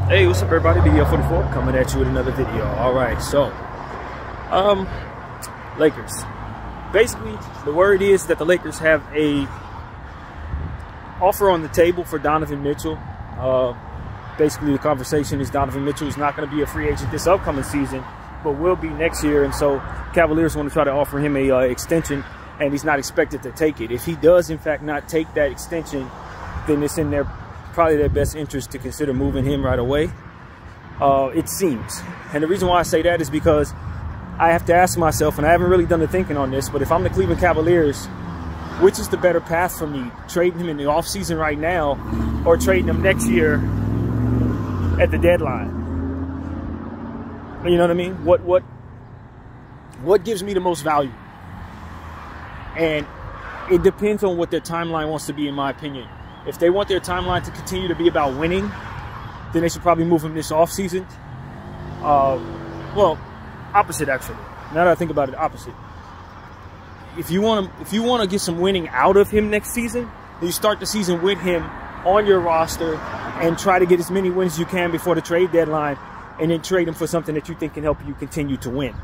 Hey, what's up everybody? DL44 coming at you with another video. Alright, so Lakers. Basically, the word is that the Lakers have a offer on the table for Donovan Mitchell. Basically, the conversation is Donovan Mitchell is not going to be a free agent this upcoming season, but will be next year. And so Cavaliers want to try to offer him a extension, and he's not expected to take it. If he does, in fact, not take that extension, then it's in probably their best interest to consider moving him right away. It seems. And the reason why I say that is because I have to ask myself, and I haven't really done the thinking on this, but if I'm the Cleveland Cavaliers, which is the better path for me? Trading him in the offseason right now or trading him next year at the deadline? You know what I mean? What gives me the most value? And it depends on what their timeline wants to be, in my opinion. If they want their timeline to continue to be about winning, then they should probably move him this offseason. Well, opposite actually. Now that I think about it, opposite. If you want to get some winning out of him next season, then you start the season with him on your roster and try to get as many wins as you can before the trade deadline, and then trade him for something that you think can help you continue to win.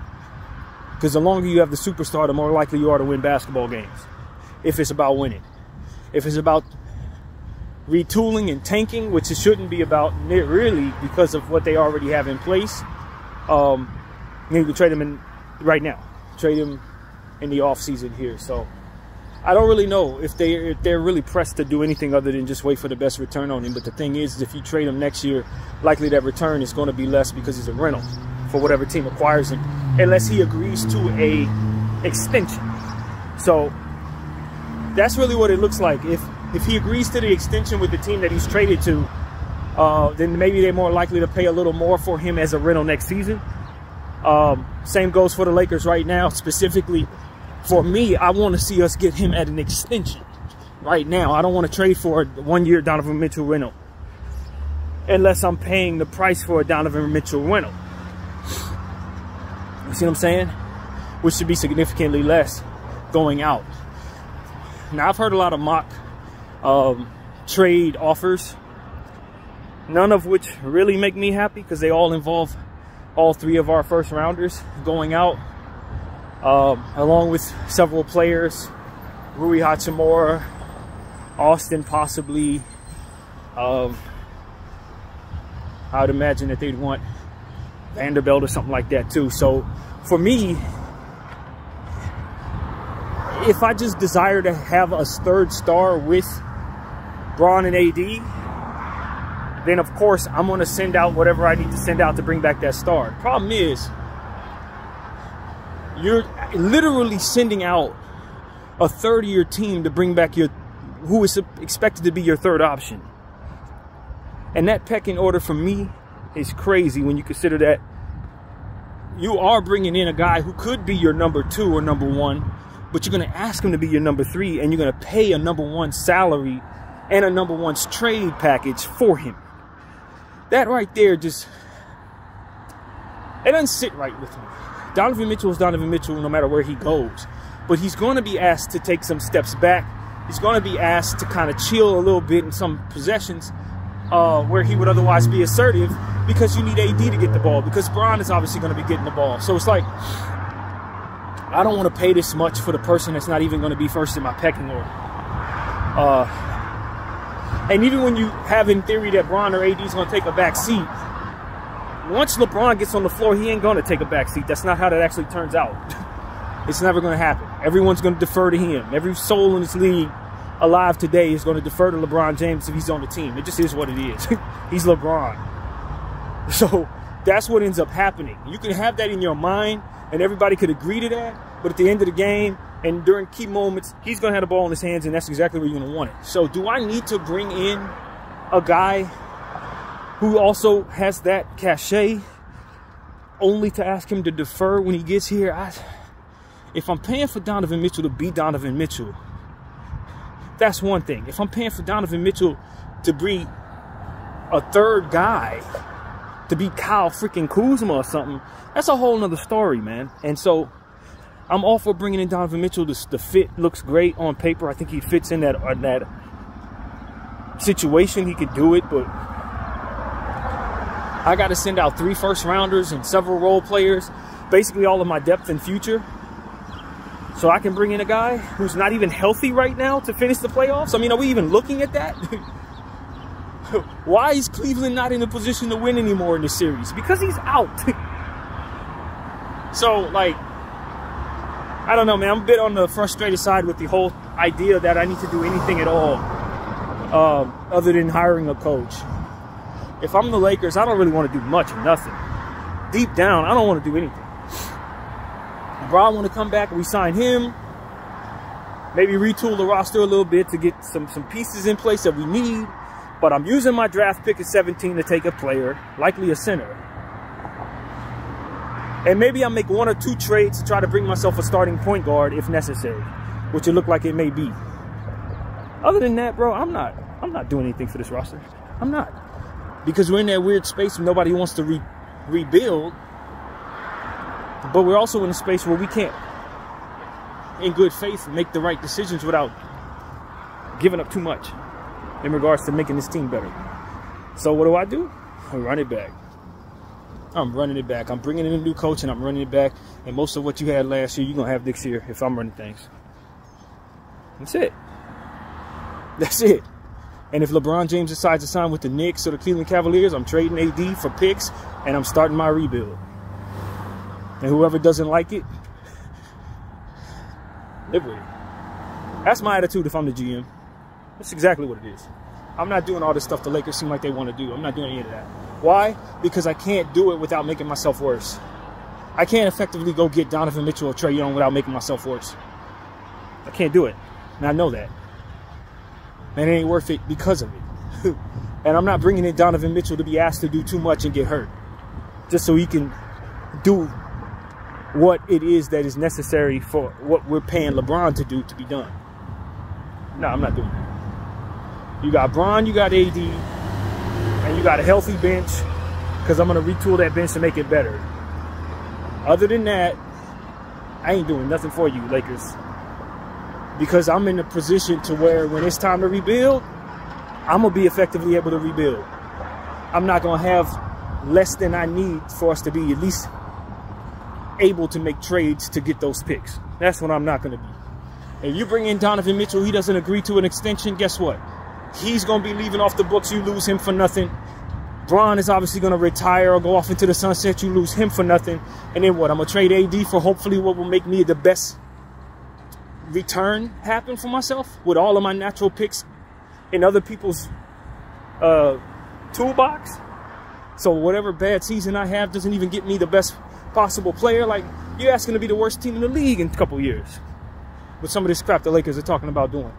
Because the longer you have the superstar, the more likely you are to win basketball games. If it's about winning. If it's about retooling and tanking, which it shouldn't be about really because of what they already have in place, you need to trade him in right now. Trade him in the offseason here. So I don't really know if they're really pressed to do anything other than just wait for the best return on him. But the thing is, if you trade him next year, likely that return is going to be less because he's a rental for whatever team acquires him, unless he agrees to a extension. So that's really what it looks like. If he agrees to the extension with the team that he's traded to, then maybe they're more likely to pay a little more for him as a rental next season. Same goes for the Lakers right now. Specifically for me, I want to see us get him at an extension right now. I don't want to trade for a one-year Donovan Mitchell rental unless I'm paying the price for a Donovan Mitchell rental. You see what I'm saying? Which should be significantly less going out. Now, I've heard a lot of mock trade offers, none of which really make me happy because they all involve all three of our first rounders going out, along with several players, Rui Hachimura, Austin possibly. I'd imagine that they'd want Vanderbilt or something like that too. So for me, if I just desire to have a third star with Braun and AD, then of course I'm going to send out whatever I need to send out to bring back that star. The problem is, you're literally sending out a third of your team to bring back who is expected to be your third option. And that pecking order for me is crazy when you consider that you are bringing in a guy who could be your number 2 or number 1, but you're going to ask him to be your number 3, and you're going to pay a number 1 salary and a number 1's trade package for him. That right there it doesn't sit right with me. Donovan Mitchell is Donovan Mitchell no matter where he goes. But he's going to be asked to take some steps back. He's going to be asked to kind of chill a little bit in some possessions where he would otherwise be assertive, because you need AD to get the ball, because Braun is obviously going to be getting the ball. So it's like, I don't want to pay this much for the person that's not even going to be first in my pecking order. And even when you have in theory that Braun or AD is going to take a back seat, once LeBron gets on the floor, he ain't going to take a back seat. That's not how that actually turns out. It's never going to happen. Everyone's going to defer to him. Every soul in this league alive today is going to defer to LeBron James if he's on the team. It just is what it is. He's LeBron. So that's what ends up happening. You can have that in your mind, and everybody could agree to that, but at the end of the game and during key moments, he's going to have the ball in his hands, and that's exactly where you're going to want it. So do I need to bring in a guy who also has that cachet only to ask him to defer when he gets here? If I'm paying for Donovan Mitchell to be Donovan Mitchell, that's one thing. If I'm paying for Donovan Mitchell to be a third guy, to be Kyle freaking Kuzma or something, that's a whole nother story, man. And so I'm all for bringing in Donovan Mitchell. The fit looks great on paper. I think he fits in that situation. He could do it, but I got to send out 3 first-rounders and several role players, basically all of my depth and future, so I can bring in a guy who's not even healthy right now to finish the playoffs? I mean, are we even looking at that? Why is Cleveland not in a position to win anymore in this series? Because he's out. So, like, I don't know, man. I'm a bit on the frustrated side with the whole idea that I need to do anything at all other than hiring a coach. If I'm the Lakers, I don't really want to do much or nothing. Deep down, I don't want to do anything. LeBron want to come back and we sign him. Maybe retool the roster a little bit to get some pieces in place that we need. But I'm using my draft pick at 17 to take a player, likely a center. And maybe I'll make 1 or 2 trades to try to bring myself a starting point guard if necessary, which it look like it may be. Other than that, bro, I'm not doing anything for this roster. I'm not. Because we're in that weird space where nobody wants to rebuild. But we're also in a space where we can't, in good faith, make the right decisions without giving up too much in regards to making this team better. So what do? I run it back. I'm running it back. I'm bringing in a new coach and I'm running it back. And most of what you had last year, you're going to have this year if I'm running things. That's it. That's it. And if LeBron James decides to sign with the Knicks or the Cleveland Cavaliers, I'm trading AD for picks and I'm starting my rebuild. And whoever doesn't like it, live with it. That's my attitude if I'm the GM. That's exactly what it is. I'm not doing all this stuff the Lakers seem like they want to do. I'm not doing any of that. Why? Because I can't do it without making myself worse. I can't effectively go get Donovan Mitchell or Trae Young without making myself worse. I can't do it. And I know that. And it ain't worth it because of it. And I'm not bringing in Donovan Mitchell to be asked to do too much and get hurt. Just so he can do what it is that is necessary for what we're paying LeBron to do to be done. No, I'm not doing that. You got Bron, you got AD, and you got a healthy bench, because I'm going to retool that bench to make it better. Other than that, I ain't doing nothing for you, Lakers. Because I'm in a position to where when it's time to rebuild, I'm going to be effectively able to rebuild. I'm not going to have less than I need for us to be at least able to make trades to get those picks. That's what I'm not going to be. If you bring in Donovan Mitchell, he doesn't agree to an extension, guess what? He's going to be leaving off the books. You lose him for nothing. Bron is obviously going to retire or go off into the sunset. You lose him for nothing. And then what? I'm going to trade AD for hopefully what will make me the best return happen for myself with all of my natural picks in other people's toolbox. So whatever bad season I have doesn't even get me the best possible player. Like, you're asking to be the worst team in the league in a couple years with some of this crap the Lakers are talking about doing.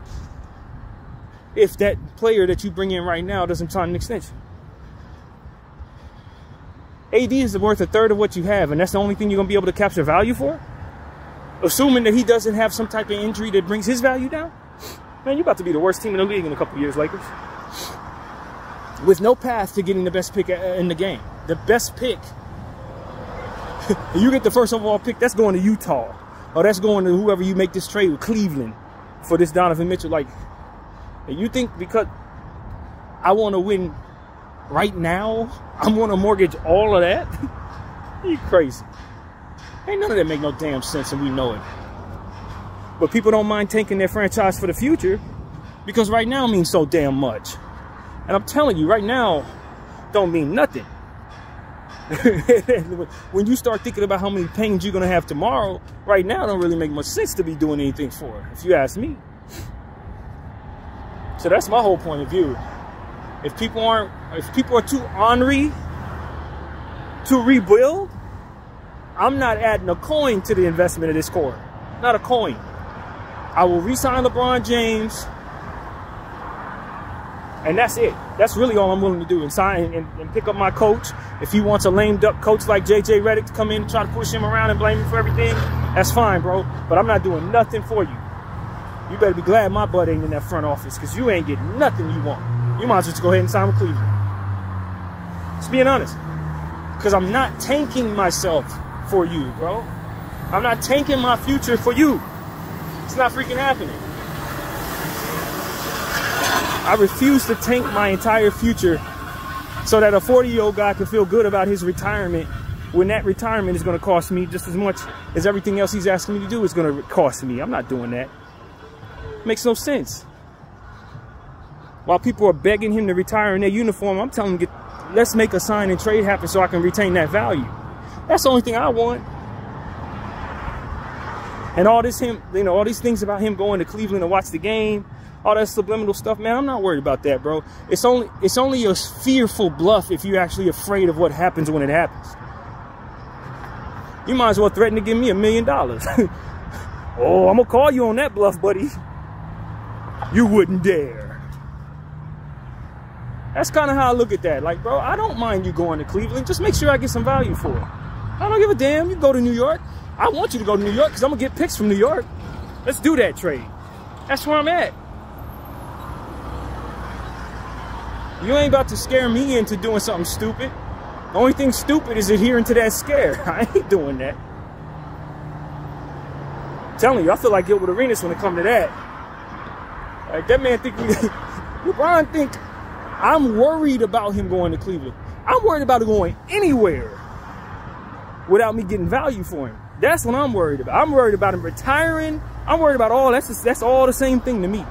If that player that you bring in right now doesn't sign an extension. AD is worth a third of what you have, and that's the only thing you're going to be able to capture value for? Assuming that he doesn't have some type of injury that brings his value down? Man, you're about to be the worst team in the league in a couple years, Lakers. With no path to getting the best pick in the game. The best pick. You get the first overall pick, that's going to Utah. Or that's going to whoever you make this trade with, Cleveland, for this Donovan Mitchell. Like, you think because I want to win right now, I'm going to mortgage all of that? You crazy. Ain't none of that make no damn sense, and we know it. But people don't mind tanking their franchise for the future because right now means so damn much. And I'm telling you, right now don't mean nothing. When you start thinking about how many pains you're going to have tomorrow, right now don't really make much sense to be doing anything for it, if you ask me. So that's my whole point of view. If people are too ornery to rebuild, I'm not adding a coin to the investment of this core. Not a coin. I will re-sign LeBron James, and that's it. That's really all I'm willing to do, and sign and pick up my coach. If he wants a lame duck coach like JJ Redick to come in and try to push him around and blame him for everything, that's fine, bro. But I'm not doing nothing for you. You better be glad my butt ain't in that front office, because you ain't getting nothing you want. You might as well just go ahead and sign with Cleveland. Just being honest. Because I'm not tanking myself for you, bro. I'm not tanking my future for you. It's not freaking happening. I refuse to tank my entire future so that a 40-year-old guy can feel good about his retirement when that retirement is going to cost me just as much as everything else he's asking me to do is going to cost me. I'm not doing that. Makes no sense. While people are begging him to retire in their uniform, I'm telling him, let's make a sign and trade happen so I can retain that value. That's the only thing I want. And all this all these things about him going to Cleveland to watch the game, all that subliminal stuff, man, I'm not worried about that, bro. It's only a fearful bluff if you're actually afraid of what happens when it happens. You might as well threaten to give me $1 million. Oh, I'm gonna call you on that bluff, buddy. You wouldn't dare. That's kind of how I look at that. Like, bro, I don't mind you going to Cleveland. Just make sure I get some value for it. I don't give a damn. You can go to New York. I want you to go to New York because I'm going to get picks from New York. Let's do that trade. That's where I'm at. You ain't about to scare me into doing something stupid. The only thing stupid is adhering to that scare. I ain't doing that. I'm telling you, I feel like Gilbert Arenas when it comes to that. Like, that man think LeBron think I'm worried about him going to Cleveland. I'm worried about him going anywhere without me getting value for him. That's what I'm worried about. I'm worried about him retiring. I'm worried about all that's all the same thing to me.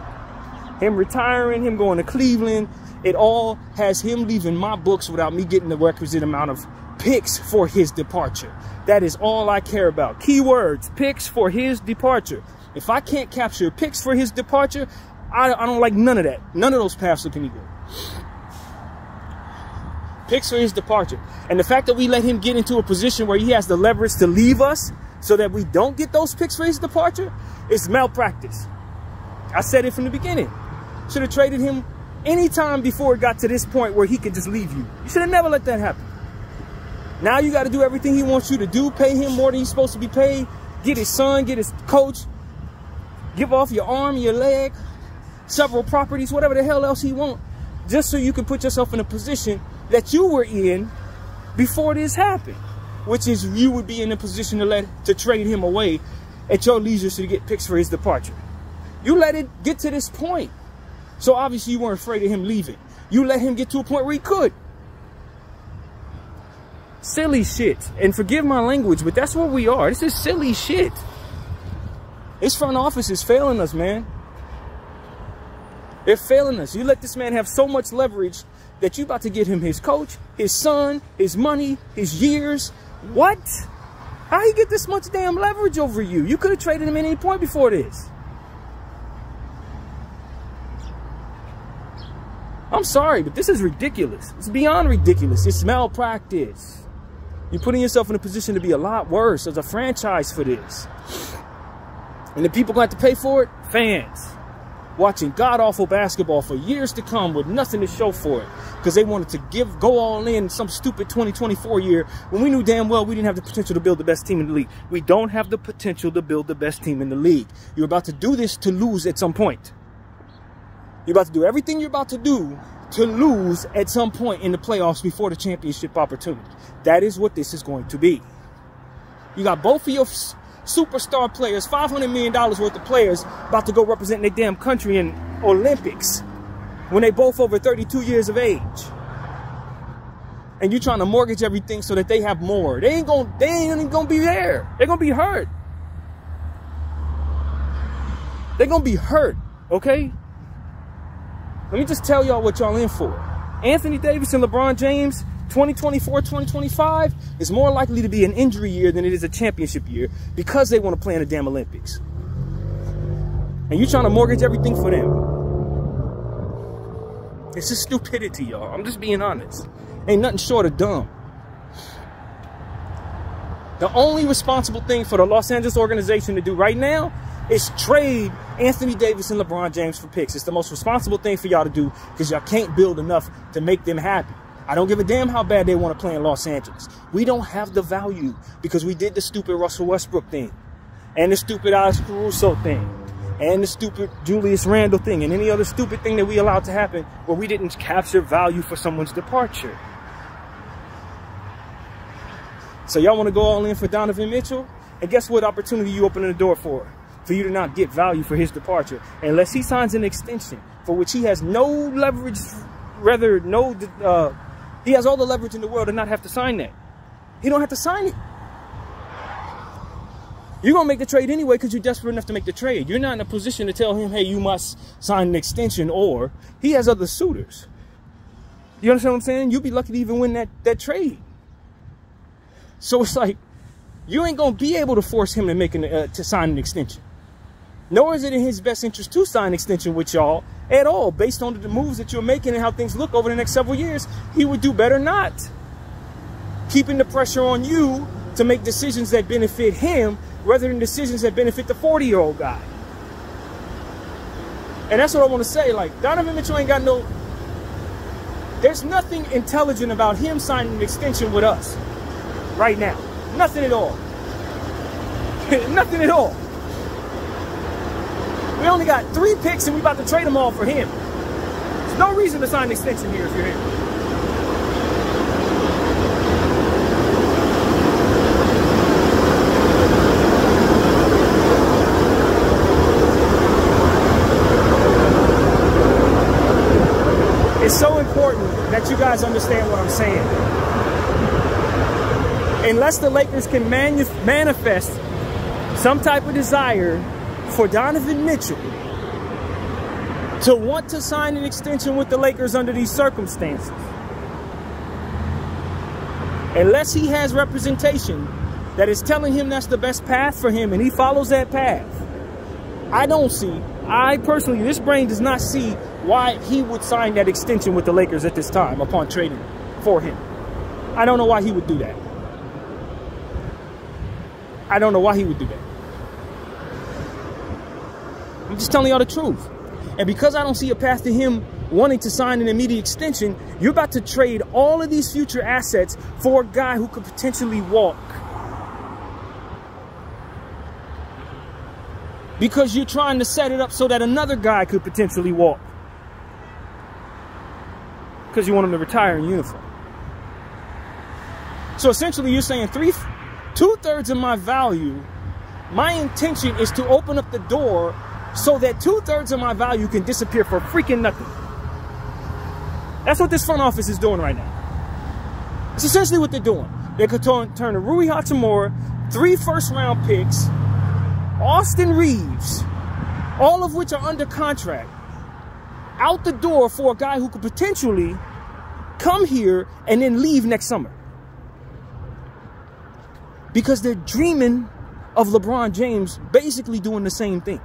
Him retiring, him going to Cleveland, it all has him leaving my books without me getting the requisite amount of picks for his departure. That is all I care about. Keywords, picks for his departure. If I can't capture picks for his departure, I don't like none of that. None of those paths look any good. Picks for his departure. And the fact that we let him get into a position where he has the leverage to leave us so that we don't get those picks for his departure is malpractice. I said it from the beginning. Should have traded him anytime before it got to this point where he could just leave you. You should have never let that happen. Now you got to do everything he wants you to do. Pay him more than he's supposed to be paid. Get his son, get his coach. Give off your arm, your leg, several properties, whatever the hell else he wants. Just so you can put yourself in a position that you were in before this happened, which is you would be in a position to trade him away at your leisure to get picks for his departure. You let it get to this point. So obviously you weren't afraid of him leaving. You let him get to a point where he could. Silly shit. And forgive my language, but that's where we are. This is silly shit. This front office is failing us, man. They're failing us. You let this man have so much leverage that you about to get him his coach, his son, his money, his years. What? How he get this much damn leverage over you? You could have traded him at any point before this. I'm sorry, but this is ridiculous. It's beyond ridiculous. It's malpractice. You're putting yourself in a position to be a lot worse as a franchise for this. And the people going to have to pay for it? Fans. Watching god-awful basketball for years to come with nothing to show for it. Because they wanted to go all in some stupid 2024 year when we knew damn well we didn't have the potential to build the best team in the league. We don't have the potential to build the best team in the league. You're about to do this to lose at some point. You're about to do everything you're about to do to lose at some point in the playoffs before the championship opportunity. That is what this is going to be. You got both of your superstar players, $500 million worth of players, about to go represent their damn country in Olympics when they both over 32 years of age. And you trying to mortgage everything so that they have more. They ain't even gonna be there. They're gonna be hurt. They're gonna be hurt, okay? Let me just tell y'all what y'all in for. Anthony Davis and LeBron James, 2024, 2025 is more likely to be an injury year than it is a championship year because they want to play in the damn Olympics. And you trying to mortgage everything for them. It's just stupidity, y'all. I'm just being honest. Ain't nothing short of dumb. The only responsible thing for the Los Angeles organization to do right now is trade Anthony Davis and LeBron James for picks. It's the most responsible thing for y'all to do because y'all can't build enough to make them happy. I don't give a damn how bad they want to play in Los Angeles. We don't have the value because we did the stupid Russell Westbrook thing and the stupid Oscar Caruso thing and the stupid Julius Randle thing and any other stupid thing that we allowed to happen where we didn't capture value for someone's departure. So y'all want to go all in for Donovan Mitchell? And guess what opportunity you opening the door for you to not get value for his departure unless he signs an extension for which he has no leverage, rather no He has all the leverage in the world to not have to sign that. He don't have to sign it. You're going to make the trade anyway because you're desperate enough to make the trade. You're not in a position to tell him, hey, you must sign an extension, or he has other suitors. You understand what I'm saying? You'll be lucky to even win that trade. So it's like, you ain't going to be able to force him to sign an extension. Nor is it in his best interest to sign an extension with y'all at all. Based on the moves that you're making and how things look over the next several years, he would do better not. Keeping the pressure on you to make decisions that benefit him rather than decisions that benefit the 40-year-old guy. And that's what I want to say. Like, Donovan Mitchell ain't got no... There's nothing intelligent about him signing an extension with us right now. Nothing at all. Nothing at all. We only got 3 picks and we about to trade them all for him. There's no reason to sign an extension here if you're him. It's so important that you guys understand what I'm saying. Unless the Lakers can manifest some type of desire for Donovan Mitchell to want to sign an extension with the Lakers under these circumstances, unless he has representation that is telling him that's the best path for him and he follows that path, I personally, this brain does not see why he would sign that extension with the Lakers at this time upon trading for him. I don't know why he would do that. I don't know why he would do that. I'm just telling y'all the truth. And because I don't see a path to him wanting to sign an immediate extension, you're about to trade all of these future assets for a guy who could potentially walk. Because you're trying to set it up so that another guy could potentially walk. Because you want him to retire in uniform. So essentially you're saying 2/3 of my value, my intention is to open up the door so that 2/3 of my value can disappear for freaking nothing. That's what this front office is doing right now. It's essentially what they're doing. They could turn a Rui Hachimura, 3 first-round picks, Austin Reeves, all of which are under contract, out the door for a guy who could potentially come here and then leave next summer. Because they're dreaming of LeBron James basically doing the same thing.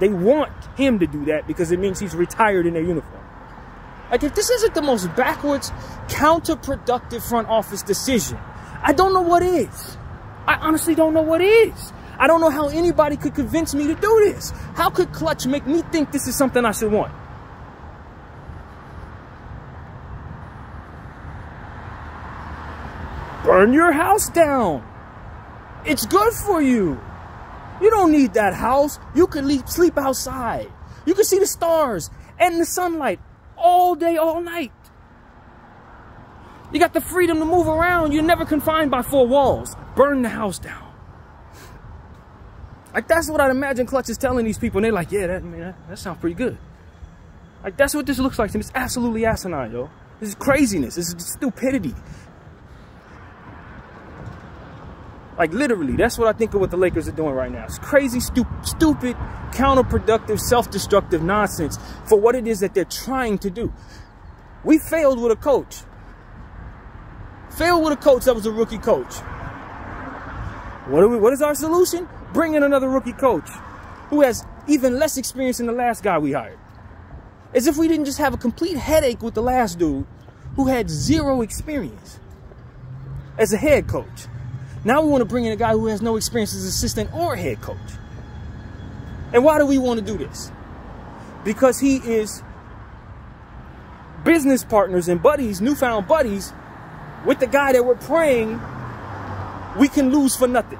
They want him to do that because it means he's retired in their uniform. Like, if this isn't the most backwards, counterproductive front office decision, I don't know what is. I honestly don't know what is. I don't know how anybody could convince me to do this. How could Clutch make me think this is something I should want? Burn your house down. It's good for you. You don't need that house. You can sleep outside. You can see the stars and the sunlight all day, all night. You got the freedom to move around. You're never confined by 4 walls. Burn the house down. Like, that's what I'd imagine Clutch is telling these people. And they're like, yeah, that sounds pretty good. Like, that's what this looks like to me. It's absolutely asinine, yo. This is craziness. This is stupidity. Like, literally, that's what I think of what the Lakers are doing right now. It's crazy, stupid, counterproductive, self-destructive nonsense for what it is that they're trying to do. We failed with a coach. Failed with a coach that was a rookie coach. What is our solution? Bring in another rookie coach who has even less experience than the last guy we hired. As if we didn't just have a complete headache with the last dude who had 0 experience as a head coach. Now we want to bring in a guy who has no experience as assistant or head coach. And why do we want to do this? Because he is business partners and buddies, newfound buddies, with the guy that we're praying we can lose for nothing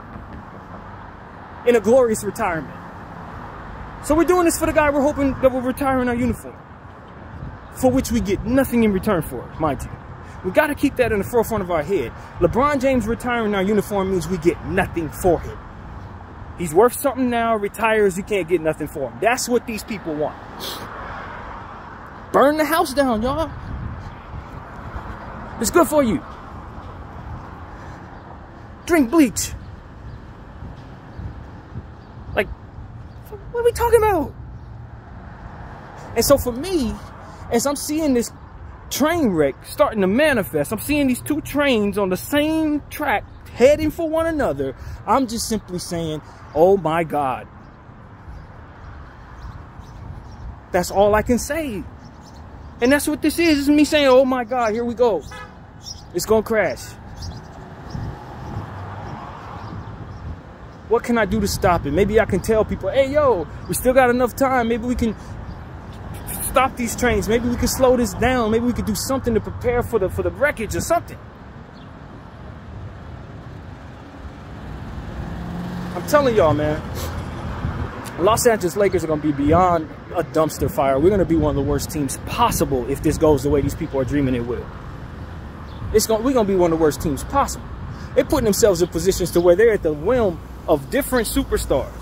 in a glorious retirement. So we're doing this for the guy we're hoping that will retire in our uniform, for which we get nothing in return for it, mind you. We got to keep that in the forefront of our head. LeBron James retiring our uniform means we get nothing for him. He's worth something now, retires, you can't get nothing for him. That's what these people want. Burn the house down, y'all. It's good for you. Drink bleach. Like, what are we talking about? And so for me, as I'm seeing this train wreck starting to manifest, I'm seeing these two trains on the same track heading for one another, I'm just simply saying, oh my God. That's all I can say. And that's what this is. This is me saying, oh my God, here we go. It's gonna crash. What can I do to stop it? Maybe I can tell people, hey, yo, we still got enough time. Maybe we can stop these trains. Maybe we can slow this down. Maybe we could do something to prepare for the wreckage or something. I'm telling y'all, man, Los Angeles Lakers are going to be beyond a dumpster fire. We're going to be one of the worst teams possible if this goes the way these people are dreaming it will. We're going to be one of the worst teams possible. They're putting themselves in positions to where they're at the whim of different superstars.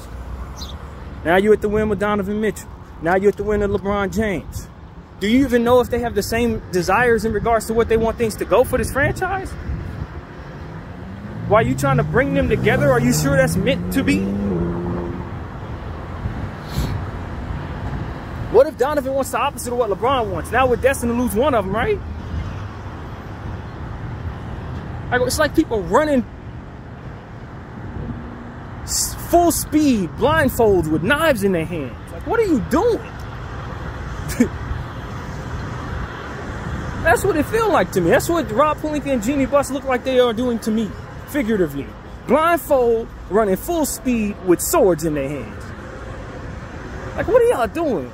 Now you're at the whim of Donovan Mitchell. Now you're at the whim of LeBron James. Do you even know if they have the same desires in regards to what they want things to go for this franchise? Why are you trying to bring them together? Are you sure that's meant to be? What if Donovan wants the opposite of what LeBron wants? Now we're destined to lose one of them, right? It's like people running full speed, blindfolds with knives in their hands. Like, what are you doing? That's what it feels like to me. That's what Rob Pelinka and Jeannie Buss look like they are doing to me, figuratively. Blindfold, running full speed with swords in their hands. Like, what are y'all doing?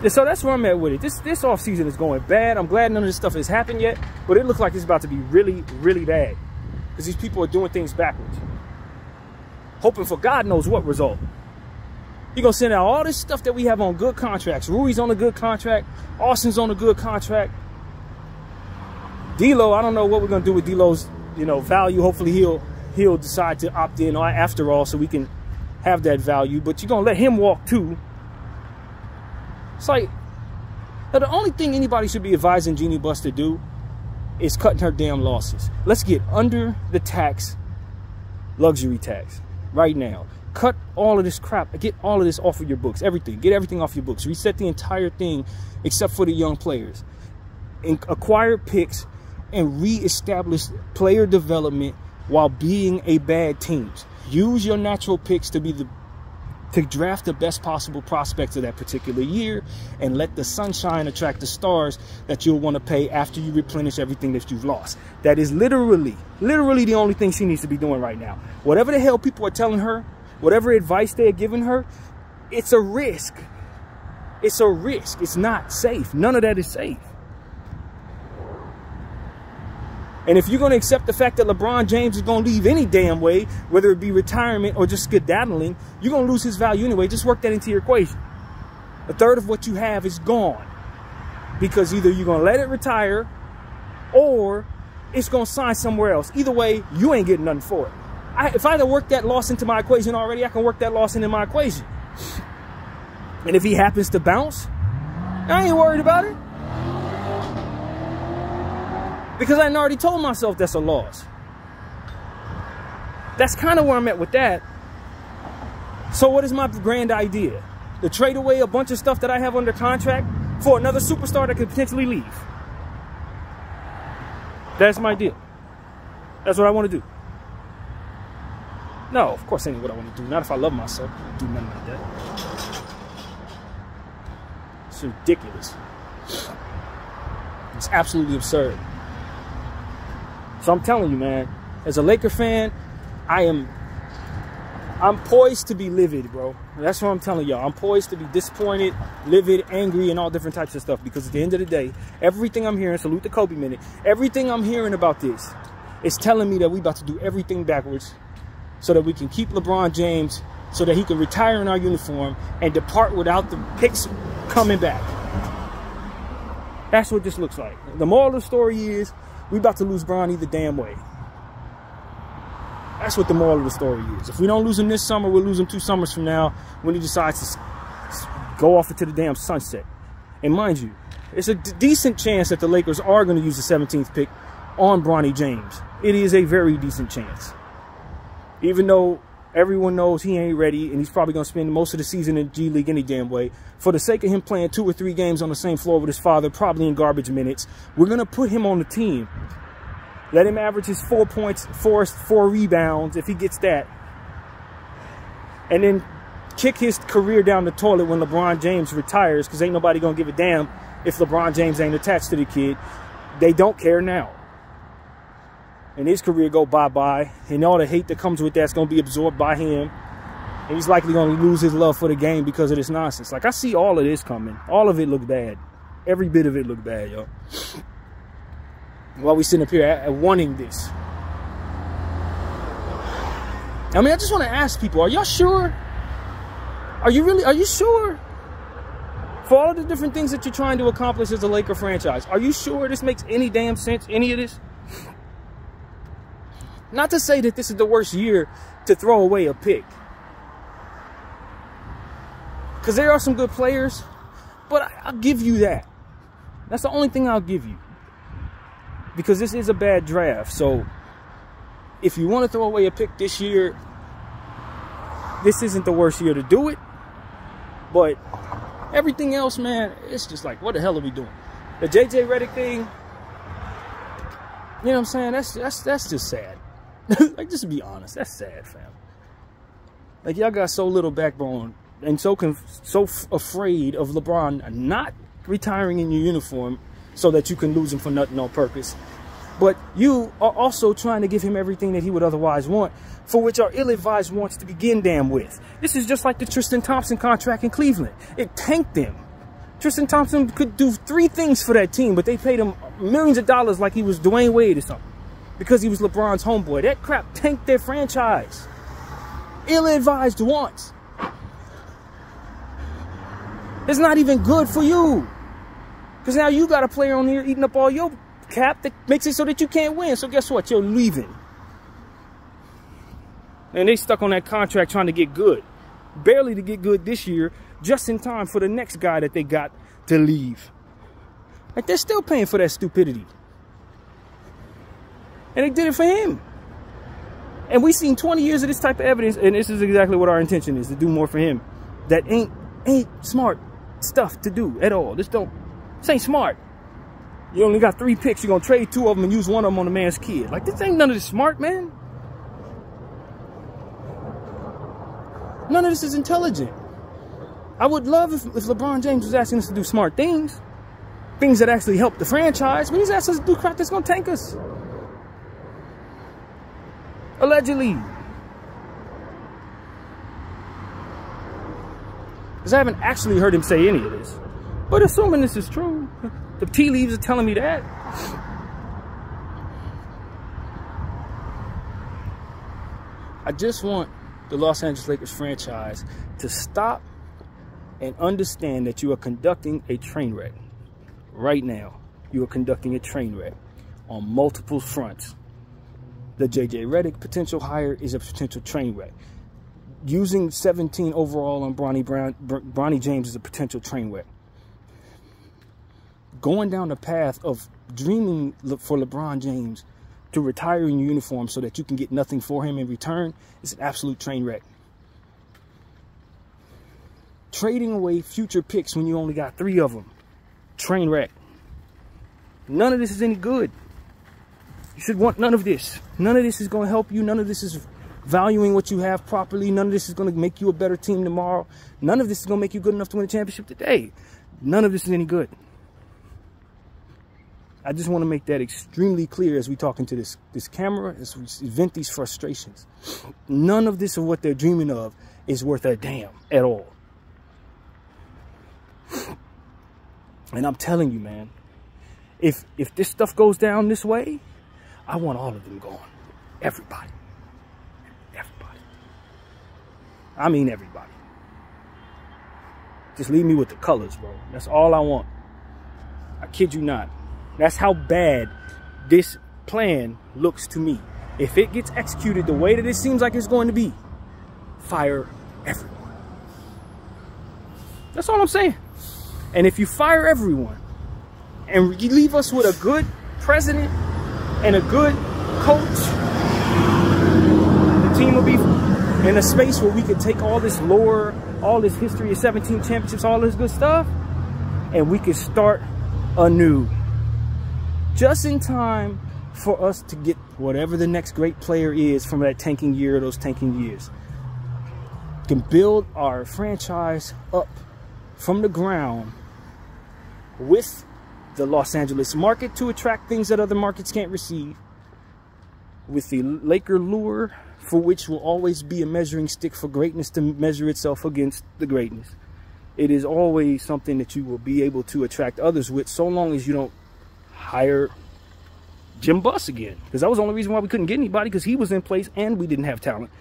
And so that's where I'm at with it. This offseason is going bad. I'm glad none of this stuff has happened yet, but it looks like it's about to be really, really bad. Because these people are doing things backwards. Hoping for God knows what result. You're going to send out all this stuff that we have on good contracts. Rui's on a good contract. Austin's on a good contract. D'Lo, I don't know what we're going to do with D'Lo's, value. Hopefully he'll decide to opt in after all so we can have that value. But you're going to let him walk too. It's like, the only thing anybody should be advising Jeannie Buss to do is cutting her damn losses. Let's get under the tax, luxury tax, right now. Cut all of this crap. Get all of this off of your books. Everything. Get everything off your books. Reset the entire thing except for the young players. And acquire picks and reestablish player development while being a bad team. Use your natural picks to draft the best possible prospects of that particular year, and let the sunshine attract the stars that you'll want to pay after you replenish everything that you've lost. That is literally the only thing she needs to be doing right now. Whatever the hell people are telling her, whatever advice they're giving her, it's a risk. It's a risk. It's not safe. None of that is safe. And if you're going to accept the fact that LeBron James is going to leave any damn way, whether it be retirement or just skedaddling, you're going to lose his value anyway. Just work that into your equation. A third of what you have is gone. Because either you're going to let it retire or it's going to sign somewhere else. Either way, you ain't getting nothing for it. If I had worked that loss into my equation already, I can work that loss into my equation. And if he happens to bounce, I ain't worried about it. Because I already told myself that's a loss. That's kind of where I'm at with that. So what is my grand idea? To trade away a bunch of stuff that I have under contract for another superstar that could potentially leave. That's my deal. That's what I want to do. No, of course, ain't what I want to do. Not if I love myself. I don't do nothing like that. It's ridiculous. It's absolutely absurd. So I'm telling you, man, as a Laker fan, I'm poised to be livid, bro. That's what I'm telling y'all. I'm poised to be disappointed, livid, angry, and all different types of stuff. Because at the end of the day, everything I'm hearing, salute the Kobe minute, everything I'm hearing about this is telling me that we about to do everything backwards so that we can keep LeBron James, so that he can retire in our uniform and depart without the picks coming back. That's what this looks like. The moral of the story is, we about to lose Bron either damn way. That's what the moral of the story is. If we don't lose him this summer, we'll lose him 2 summers from now when he decides to go off into the damn sunset. And mind you, it's a decent chance that the Lakers are going to use the 17th pick on Bronny James. It is a very decent chance. Even though everyone knows he ain't ready and he's probably going to spend most of the season in G League any damn way. For the sake of him playing 2 or 3 games on the same floor with his father, probably in garbage minutes, we're going to put him on the team. Let him average his 4 points, 4 rebounds if he gets that. And then kick his career down the toilet when LeBron James retires, because ain't nobody going to give a damn if LeBron James ain't attached to the kid. They don't care now. And his career go bye-bye. And all the hate that comes with that's going to be absorbed by him. And he's likely going to lose his love for the game because of this nonsense. Like, I see all of this coming. All of it look bad. Every bit of it look bad, yo. While we sitting up here wanting this. I mean, I just want to ask people, are y'all sure? Are you sure? For all of the different things that you're trying to accomplish as a Laker franchise, are you sure this makes any damn sense, any of this? Not to say that this is the worst year to throw away a pick. Because there are some good players, but I'll give you that. That's the only thing I'll give you. Because this is a bad draft. So if you want to throw away a pick this year, this isn't the worst year to do it. But everything else, man, it's just like, what the hell are we doing? The JJ Redick thing, you know what I'm saying? That's just sad. Like, just to be honest, that's sad, fam. Like, y'all got so little backbone and so afraid of LeBron not retiring in your uniform so that you can lose him for nothing on purpose. But you are also trying to give him everything that he would otherwise want, for which our ill-advised wants to begin damn with. This is just like the Tristan Thompson contract in Cleveland. It tanked them. Tristan Thompson could do 3 things for that team, but they paid him millions of dollars like he was Dwayne Wade or something, because he was LeBron's homeboy. That crap tanked their franchise. Ill-advised wants. It's not even good for you. Because now you got a player on here eating up all your cap that makes it so that you can't win. So guess what? You're leaving. And they stuck on that contract trying to get good. Barely to get good this year, just in time for the next guy that they got to leave. Like, they're still paying for that stupidity. And they did it for him. And we've seen 20 years of this type of evidence, and this is exactly what our intention is, to do more for him. That ain't smart stuff to do at all. This ain't smart. You only got 3 picks. You're going to trade 2 of them and use 1 of them on a man's kid. Like, this ain't none of this smart, man. None of this is intelligent. I would love if LeBron James was asking us to do smart things. Things that actually help the franchise. But he's asking us to do crap that's going to tank us. Allegedly. Because I haven't actually heard him say any of this. But assuming this is true, the tea leaves are telling me that. I just want the Los Angeles Lakers franchise to stop and understand that you are conducting a train wreck. Right now, you are conducting a train wreck on multiple fronts. The JJ Redick potential hire is a potential train wreck. Using 17 overall on Bronny James is a potential train wreck. Going down the path of dreaming for LeBron James to retire in your uniform so that you can get nothing for him in return is an absolute train wreck. Trading away future picks when you only got 3 of them. Train wreck. None of this is any good. You should want none of this. None of this is going to help you. None of this is valuing what you have properly. None of this is going to make you a better team tomorrow. None of this is going to make you good enough to win a championship today. None of this is any good. I just want to make that extremely clear as we talk into this camera, as we vent these frustrations. None of this of what they're dreaming of is worth a damn at all. And I'm telling you, man, if this stuff goes down this way, I want all of them gone. Everybody. Everybody. I mean everybody. Just leave me with the colors, bro. That's all I want. I kid you not. That's how bad this plan looks to me. If it gets executed the way that it seems like it's going to be, fire everyone. That's all I'm saying. And if you fire everyone, and you leave us with a good president and a good coach, the team will be in a space where we could take all this lore, all this history of 17 championships, all this good stuff, and we could start anew. Just in time for us to get whatever the next great player is from that tanking year or those tanking years. Can build our franchise up from the ground with the Los Angeles market to attract things that other markets can't receive, with the Laker lure, for which will always be a measuring stick for greatness to measure itself against the greatness. It is always something that you will be able to attract others with, so long as you don't hire Jim Buss again. Because that was the only reason why we couldn't get anybody, because he was in place and we didn't have talent.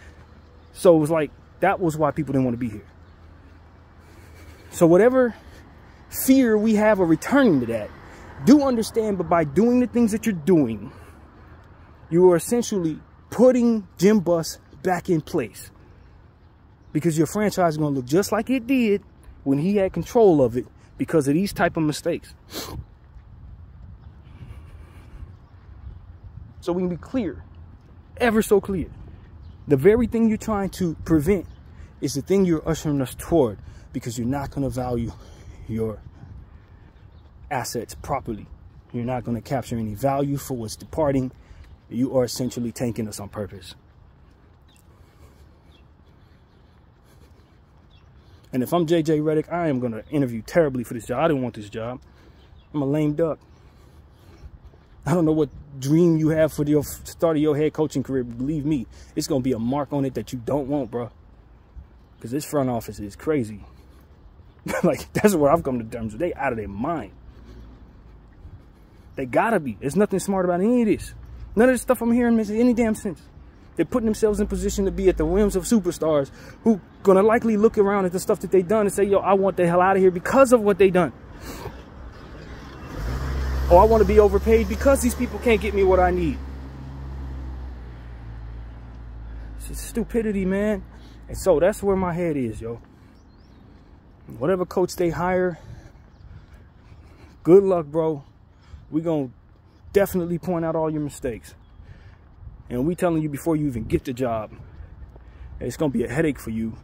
So it was like, that was why people didn't want to be here. So whatever fear we have of returning to that, do understand, but by doing the things that you're doing, you are essentially putting Jim Buss back in place. Because your franchise is going to look just like it did when he had control of it, because of these type of mistakes. So we can be clear, ever so clear. The very thing you're trying to prevent is the thing you're ushering us toward, because you're not going to value your assets properly. You're not going to capture any value for what's departing. You are essentially tanking us on purpose. And if I'm JJ Redick, I am going to interview terribly for this job. I didn't want this job. I'm a lame duck. I don't know what dream you have for the start of your head coaching career, but believe me, it's going to be a mark on it that you don't want, bro. Because this front office is crazy. Like, that's what I've come to terms with. They out of their mind. They gotta be. There's nothing smart about any of this. None of this stuff I'm hearing makes any damn sense. They're putting themselves in position to be at the whims of superstars who gonna likely look around at the stuff that they done and say, yo, I want the hell out of here because of what they done. Or I want to be overpaid because these people can't get me what I need. It's just stupidity, man. And so that's where my head is, yo. Whatever coach they hire, good luck, bro. We're going to definitely point out all your mistakes. And we telling you before you even get the job, it's going to be a headache for you,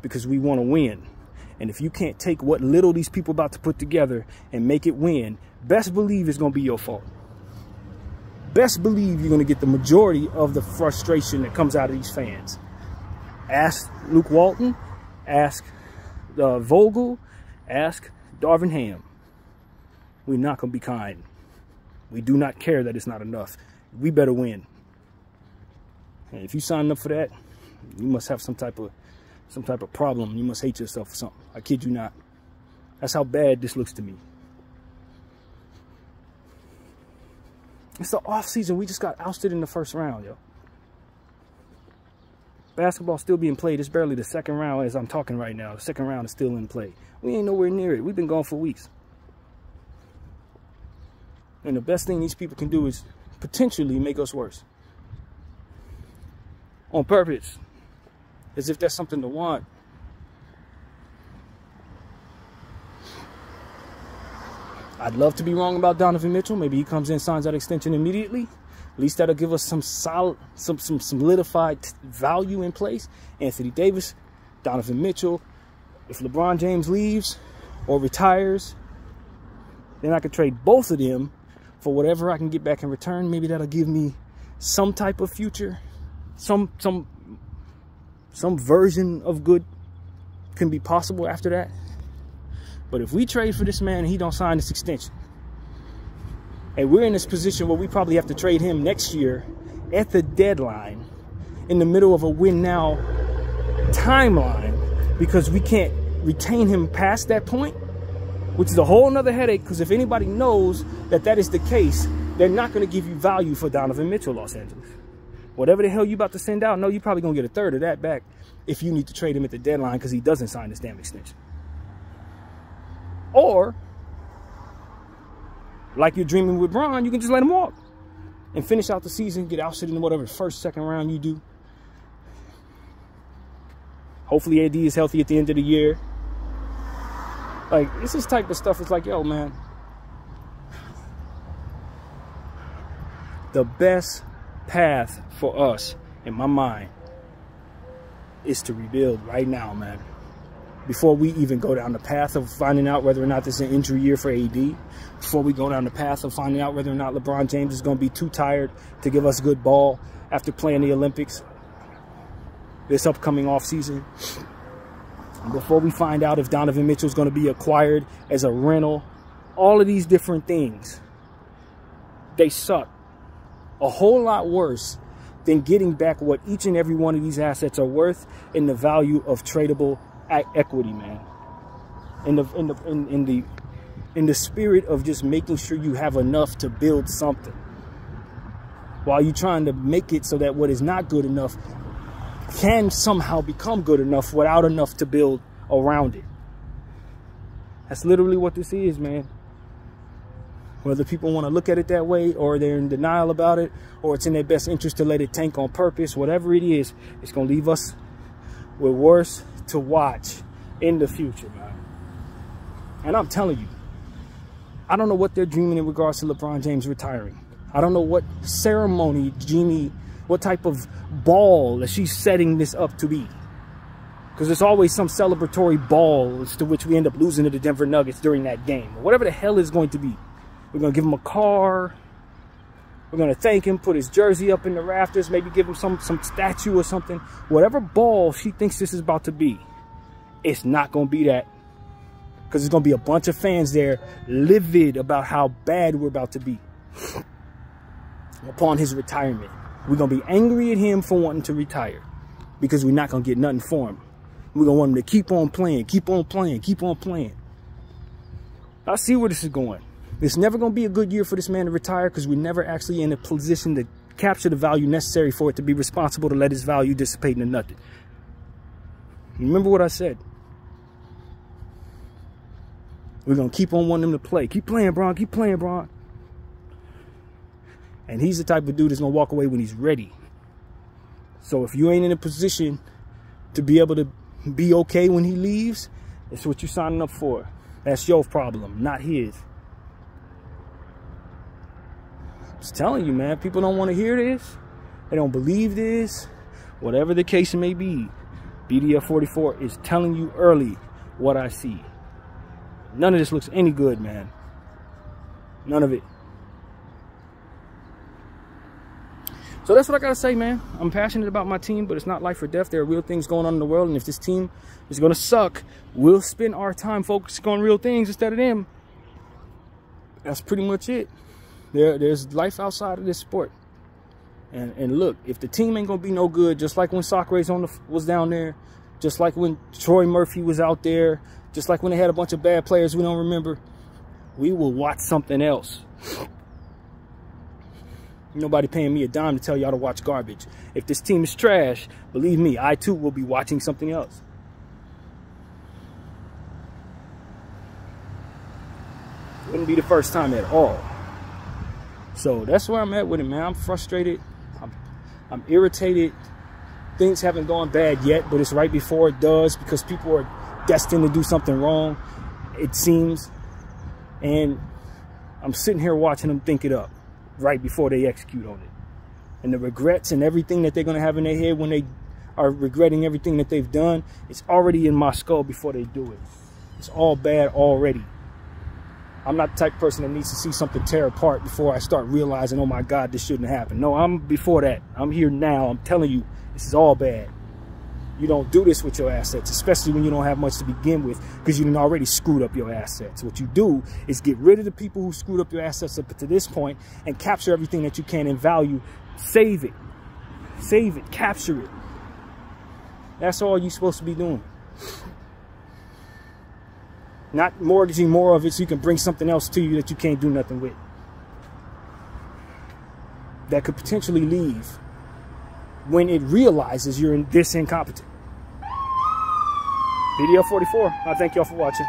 because we want to win. And if you can't take what little these people about to put together and make it win, best believe it's going to be your fault. Best believe you're going to get the majority of the frustration that comes out of these fans. Ask Luke Walton, ask Vogel, ask Darvin Ham. We're not going to be kind. We do not care that it's not enough. We better win. And if you sign up for that, you must have some type of problem. You must hate yourself for something. I kid you not. That's how bad this looks to me. It's the off season. We just got ousted in the first round, yo. Basketball's still being played. It's barely the second round as I'm talking right now. The second round is still in play. We ain't nowhere near it. We've been gone for weeks. And the best thing these people can do is potentially make us worse. On purpose. As if that's something to want. I'd love to be wrong about Donovan Mitchell. Maybe he comes in, signs that extension immediately. At least that'll give us some solid, some solidified value in place. Anthony Davis, Donovan Mitchell. If LeBron James leaves or retires, then I could trade both of them for whatever I can get back in return. Maybe that'll give me some type of future. Some version of good can be possible after that. But if we trade for this man and he don't sign this extension, and we're in this position where we probably have to trade him next year at the deadline, in the middle of a win now timeline, because we can't retain him past that point, which is a whole nother headache, because if anybody knows that that is the case, they're not going to give you value for Donovan Mitchell, Los Angeles. Whatever the hell you about to send out, no, you're probably going to get a third of that back if you need to trade him at the deadline because he doesn't sign this damn extension. Or, like you're dreaming with Bron, you can just let him walk and finish out the season, get ousted in whatever first, second round you do. Hopefully AD is healthy at the end of the year. Like, it's this type of stuff. It's like, yo, man, The best path for us, in my mind, is to rebuild right now, man. Before we even go down the path of finding out whether or not this is an injury year for AD, before we go down the path of finding out whether or not LeBron James is going to be too tired to give us good ball after playing the Olympics this upcoming offseason, before we find out if Donovan Mitchell is going to be acquired as a rental, all of these different things, they suck. A whole lot worse than getting back what each and every one of these assets are worth in the value of tradable equity, man. In the spirit of just making sure you have enough to build something, while you're trying to make it so that what is not good enough can somehow become good enough without enough to build around it. That's literally what this is, man. Whether people want to look at it that way, or they're in denial about it, or it's in their best interest to let it tank on purpose, whatever it is, it's going to leave us with worse to watch in the future, man. And I'm telling you, I don't know what they're dreaming in regards to LeBron James retiring. I don't know what ceremony Jeannie, what type of ball that she's setting this up to be. Because there's always some celebratory ball as to which we end up losing to the Denver Nuggets during that game. Or whatever the hell it's going to be. We're going to give him a car. We're going to thank him, put his jersey up in the rafters, maybe give him some statue or something. Whatever ball she thinks this is about to be, it's not going to be that. Because there's going to be a bunch of fans there livid about how bad we're about to be upon his retirement. We're going to be angry at him for wanting to retire because we're not going to get nothing for him. We're going to want him to keep on playing, keep on playing, keep on playing. I see where this is going. It's never going to be a good year for this man to retire because we're never actually in a position to capture the value necessary for it to be responsible to let his value dissipate into nothing. Remember what I said. We're going to keep on wanting him to play. Keep playing, Bron. Keep playing, Bron. And he's the type of dude that's going to walk away when he's ready. So if you ain't in a position to be able to be okay when he leaves, it's what you're signing up for. That's your problem, not his. I'm just telling you, man. People don't want to hear this. They don't believe this. Whatever the case may be, BDF 44 is telling you early what I see. None of this looks any good, man. None of it. So that's what I got to say, man. I'm passionate about my team, but it's not life or death. There are real things going on in the world, and if this team is going to suck, we'll spend our time focusing on real things instead of them. That's pretty much it. There's life outside of this sport. And look, if the team ain't going to be no good, just like when Socrates was down there, just like when Troy Murphy was out there, just like when they had a bunch of bad players we don't remember, we will watch something else. Nobody paying me a dime to tell y'all to watch garbage. If this team is trash, believe me, I too will be watching something else. Wouldn't be the first time at all. So that's where I'm at with it, man. I'm frustrated. I'm irritated. Things haven't gone bad yet, but it's right before it does because people are destined to do something wrong, it seems. And I'm sitting here watching them think it up right before they execute on it. And the regrets and everything that they're going to have in their head when they are regretting everything that they've done, it's already in my skull before they do it. It's all bad already. I'm not the type of person that needs to see something tear apart before I start realizing, oh my God, this shouldn't happen. No, I'm before that. I'm here now. I'm telling you, this is all bad. You don't do this with your assets, especially when you don't have much to begin with, because you done already screwed up your assets. What you do is get rid of the people who screwed up your assets up to this point and capture everything that you can in value. Save it. Save it. Capture it. That's all you're supposed to be doing. Not mortgaging more of it so you can bring something else to you that you can't do nothing with. That could potentially leave when it realizes you're this incompetent. BDL 44, I thank y'all for watching.